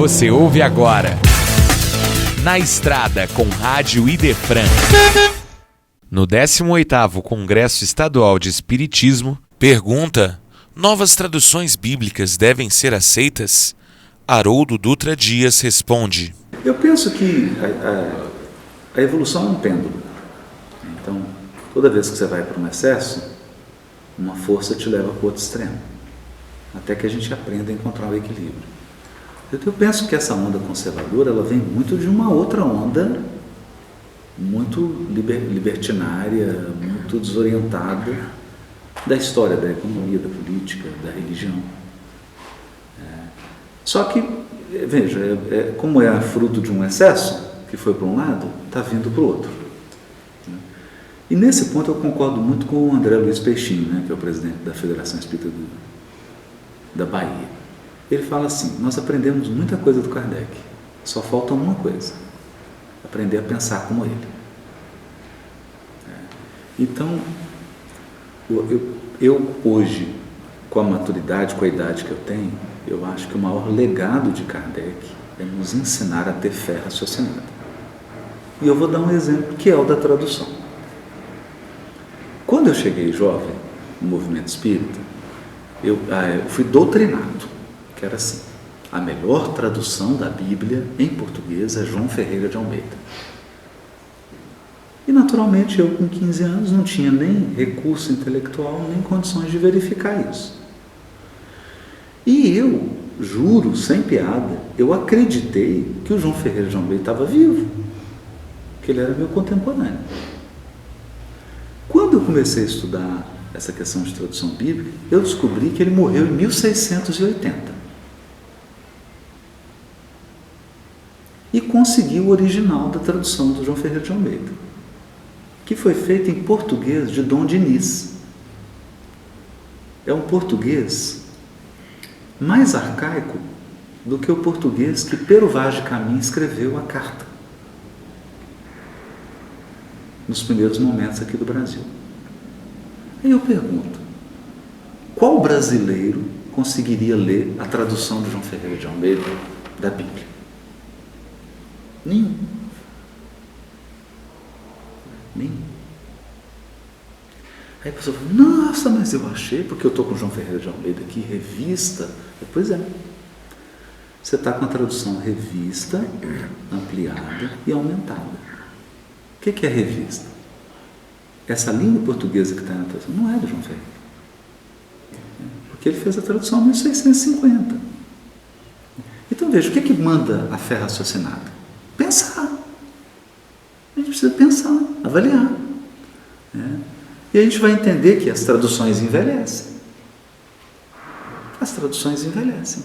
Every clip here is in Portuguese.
Você ouve agora Na Estrada com Rádio Idefran. No 18º Congresso Estadual de Espiritismo, pergunta: novas traduções bíblicas devem ser aceitas? Haroldo Dutra Dias responde: eu penso que a evolução é um pêndulo. Então, toda vez que você vai para um excesso, uma força te leva para o outro extremo, até que a gente aprenda a encontrar o equilíbrio. Eu penso que essa onda conservadora, ela vem muito de uma outra onda muito libertinária, muito desorientada da história, da economia, da política, da religião. Só que, veja, como é fruto de um excesso, que foi para um lado, está vindo para o outro. E nesse ponto eu concordo muito com o André Luiz Peixinho, que é o presidente da Federação Espírita da Bahia. Ele fala assim: nós aprendemos muita coisa do Kardec, só falta uma coisa: aprender a pensar como ele. Então, eu hoje, com a maturidade, com a idade que eu tenho, eu acho que o maior legado de Kardec é nos ensinar a ter fé raciocinada. E eu vou dar um exemplo, que é o da tradução. Quando eu cheguei jovem no movimento espírita, eu fui doutrinado, que era assim: a melhor tradução da Bíblia em português é João Ferreira de Almeida. E naturalmente eu, com 15 anos, não tinha nem recurso intelectual, nem condições de verificar isso. E eu, juro, sem piada, eu acreditei que o João Ferreira de Almeida estava vivo, que ele era meu contemporâneo. Quando eu comecei a estudar essa questão de tradução bíblica, eu descobri que ele morreu em 1680. E consegui o original da tradução do João Ferreira de Almeida, que foi feita em português de Dom Diniz. É um português mais arcaico do que o português que Pero Vaz de Caminha escreveu a carta, nos primeiros momentos aqui do Brasil. Aí eu pergunto: qual brasileiro conseguiria ler a tradução de João Ferreira de Almeida da Bíblia? Nenhum. Aí a pessoa fala: nossa, mas eu achei, porque eu estou com o João Ferreira de Almeida aqui, revista. Pois é, você está com a tradução revista, ampliada e aumentada. O que é revista? Essa língua portuguesa que está na tradução não é do João Ferreira, porque ele fez a tradução em 1650. Então veja, o que manda a fé raciocinada? Pensar. A gente precisa pensar, avaliar. E a gente vai entender que as traduções envelhecem. As traduções envelhecem.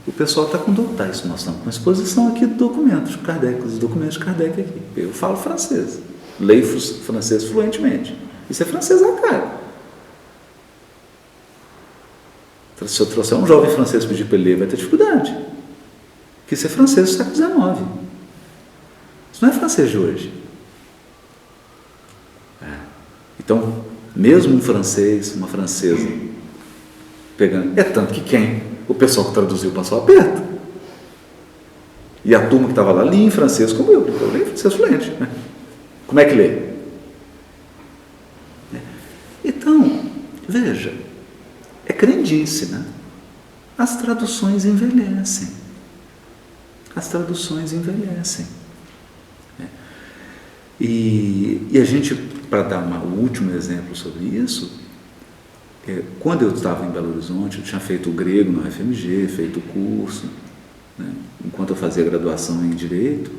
O pessoal está com isso. Nós estamos com uma exposição aqui do documento de Kardec, dos documentos de Kardec aqui. Eu falo francês, leio francês fluentemente. Isso é francês arcaico. Se eu trouxer um jovem francês pedir para ele ler, vai ter dificuldade. Porque isso é francês do século XIX. Isso não é francês de hoje. Então, mesmo um francês, uma francesa, pegando, é tanto que o pessoal que traduziu passou aperto. E a turma que estava lá lia em francês como eu leio em francês fluente. Como é que lê? Então, veja, é crendice, As traduções envelhecem. As traduções envelhecem. E a gente, para dar um último exemplo sobre isso, quando eu estava em Belo Horizonte, eu tinha feito o grego no FMG, feito o curso, enquanto eu fazia graduação em Direito,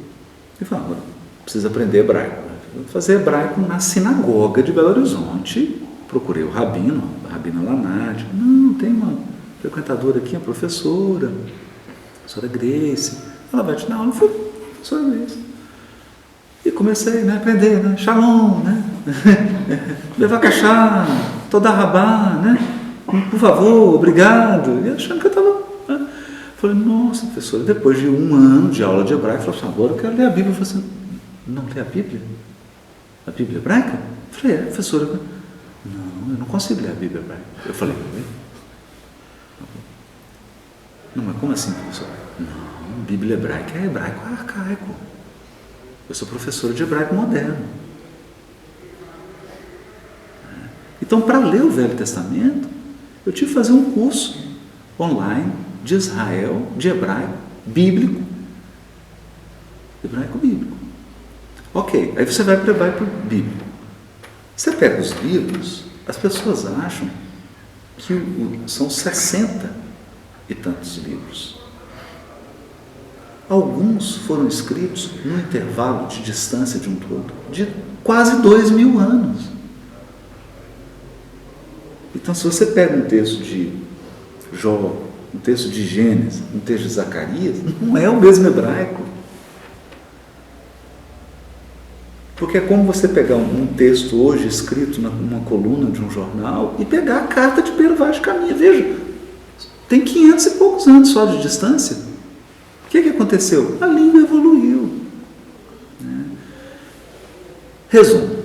eu falava: preciso aprender hebraico. Eu vou fazer hebraico na sinagoga de Belo Horizonte, procurei o rabino, a rabina Lanati. Não, tem uma frequentadora aqui, a professora Grace, ela vai te dar aula. Eu falei: professora Grace. E comecei a aprender, Shalom, Bevakashá, Toda Rabá, por favor, obrigado. E achando que eu estava. Falei: nossa, professora, depois de um ano de aula de hebraico, eu falei: agora eu quero ler a Bíblia. Eu falei assim: não lê a Bíblia? A Bíblia hebraica? Eu falei: professora. Não, eu não consigo ler a Bíblia hebraica. Eu falei: Não, mas como assim, professor? Não, Bíblia hebraica é hebraico arcaico. Eu sou professor de hebraico moderno. Então, para ler o Velho Testamento, eu tive que fazer um curso online de Israel, de hebraico bíblico. Hebraico bíblico. Ok, aí você vai para o hebraico bíblico. Você pega os livros, as pessoas acham que são 60 e tantos livros. Alguns foram escritos num intervalo de distância de um do outro de quase 2000 anos. Então, se você pega um texto de Jó, um texto de Gênesis, um texto de Zacarias, não é o mesmo hebraico. Porque é como você pegar um texto hoje escrito numa coluna de um jornal e pegar a carta de Pedro Vaz de Caminha. Veja, tem 500 e poucos anos só de distância. O que aconteceu? A língua evoluiu. Resumo.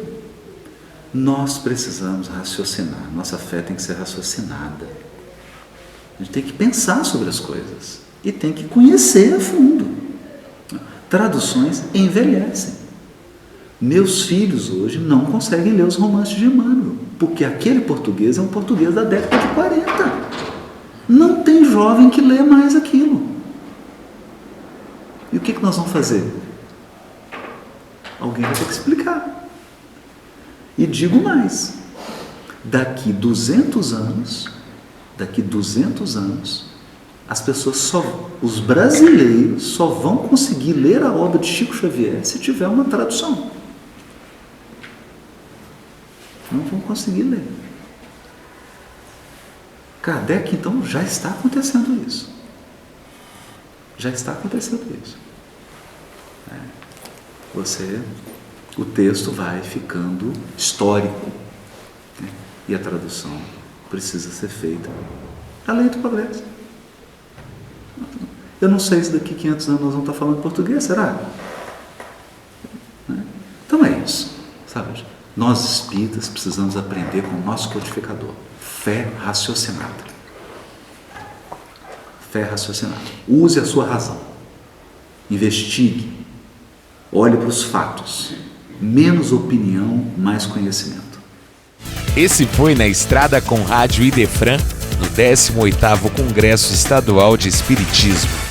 Nós precisamos raciocinar. Nossa fé tem que ser raciocinada. A gente tem que pensar sobre as coisas. E tem que conhecer a fundo. Traduções envelhecem. Meus filhos hoje não conseguem ler os romances de Emmanuel, porque aquele português é um português da década de 40. Não tem jovem que lê mais aquilo. E o que nós vamos fazer? Alguém vai ter que explicar. E digo mais, daqui 200 anos, as pessoas os brasileiros só vão conseguir ler a obra de Chico Xavier se tiver uma tradução. Não vão conseguir ler. Kardec, então, já está acontecendo isso. O texto vai ficando histórico, né? E a tradução precisa ser feita à lei do progresso. Eu não sei se daqui 500 anos nós vamos estar falando português, será? Então é isso, sabe? Nós espíritas precisamos aprender com o nosso codificador. Fé raciocinada. Use a sua razão. Investigue. Olhe para os fatos. Menos opinião, mais conhecimento. Esse foi Na Estrada com Rádio Idefran, no 18º Congresso Estadual de Espiritismo.